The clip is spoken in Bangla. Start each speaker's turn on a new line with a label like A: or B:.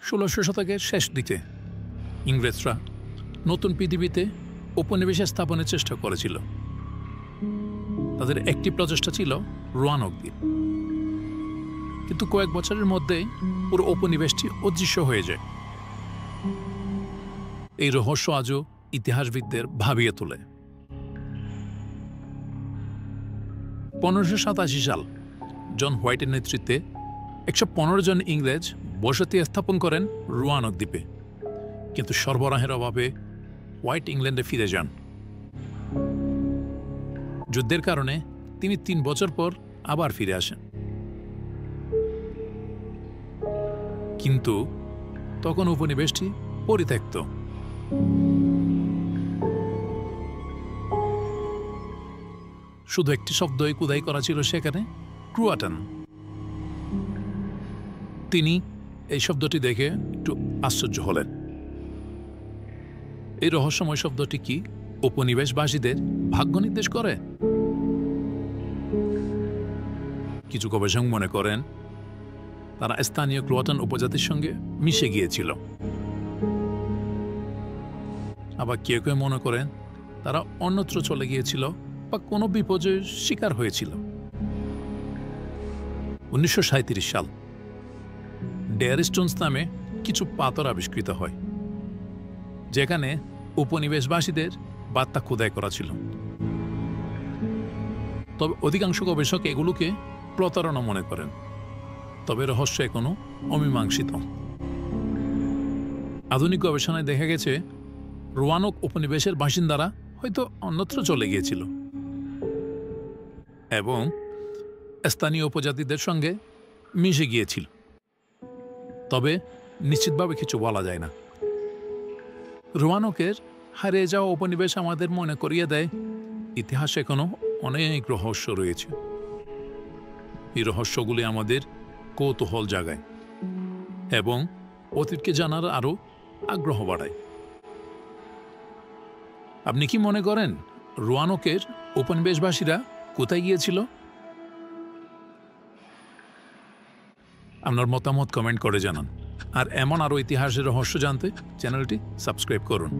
A: 1600 শতকের শেষ দিকে ইংরেজরা নতুন পৃথিবীতে উপনিবেশ স্থাপনের চেষ্টা করেছিল। তাদের একটি প্রচেষ্টা ছিল রোয়ানক দ্বীপ, কিন্তু কয়েক বছরের মধ্যে পুরো উপনিবেশটি অদৃশ্য হয়ে যায়। এই রহস্য আজও ইতিহাসবিদদের ভাবিয়ে তোলে। 1587 সাল জন হোয়াইটের নেতৃত্বে 115 জন ইংরেজ বসতি স্থাপন করেন রোয়ানক দ্বীপে, কিন্তু সরবরাহের অভাবে হোয়াইট ইংল্যান্ডে ফিরে যান। যুদ্ধের কারণে তিনি 3 বছর পর আবার ফিরে আসেন, কিন্তু তখন উপনিবেশটি পরিত্যক্ত। শুধু একটি শব্দই খোদাই করা ছিল সেখানে, ক্রুয়াটান। তিনি এই শব্দটি দেখে একটু আশ্চর্য হলেন। এই রহস্যময় শব্দটি কি উপনিবেশবাসীদের ভাগ্য নির্দেশ করে? কিছু গবেষক মনে করেন তারা স্থানীয় ক্রুয়াটান উপজাতির সঙ্গে মিশে গিয়েছিল। আবার কেউ কেউ মনে করেন তারা অন্যত্র চলে গিয়েছিল বা কোনো বিপর্যয়ের শিকার হয়েছিল। 1937 সাল ডেয়ার স্টোনস নামে কিছু পাথর আবিষ্কৃত হয়, যেখানে উপনিবেশবাসীদের বার্তা খোদাই করা ছিল। তবে অধিকাংশ গবেষক এগুলোকে প্রতারণা মনে করেন, তবে রহস্য এখনো অমীমাংসিত। আধুনিক গবেষণায় দেখা গেছে রোয়ানক উপনিবেশের বাসিন্দারা হয়তো অন্যত্র চলে গিয়েছিল এবং স্থানীয় উপজাতিদের সঙ্গে মিশে গিয়েছিল, তবে নিশ্চিতভাবে কিছু বলা যায় না। রোয়ানকের হারিয়ে যাওয়া উপনিবেশ আমাদের মনে করিয়ে দেয় ইতিহাসে এখনো অনেক রহস্য রয়েছে। এই রহস্যগুলি আমাদের কৌতূহল জাগায় এবং অতীতকে জানার আরও আগ্রহ বাড়ায়। আপনি কি মনে করেন রোয়ানকের উপনিবেশবাসীরা কোথায় গিয়েছিল? আপনার মতামত কমেন্ট করে জানান, আর এমন আরও ইতিহাসের রহস্য জানতে চ্যানেলটি সাবস্ক্রাইব করুন।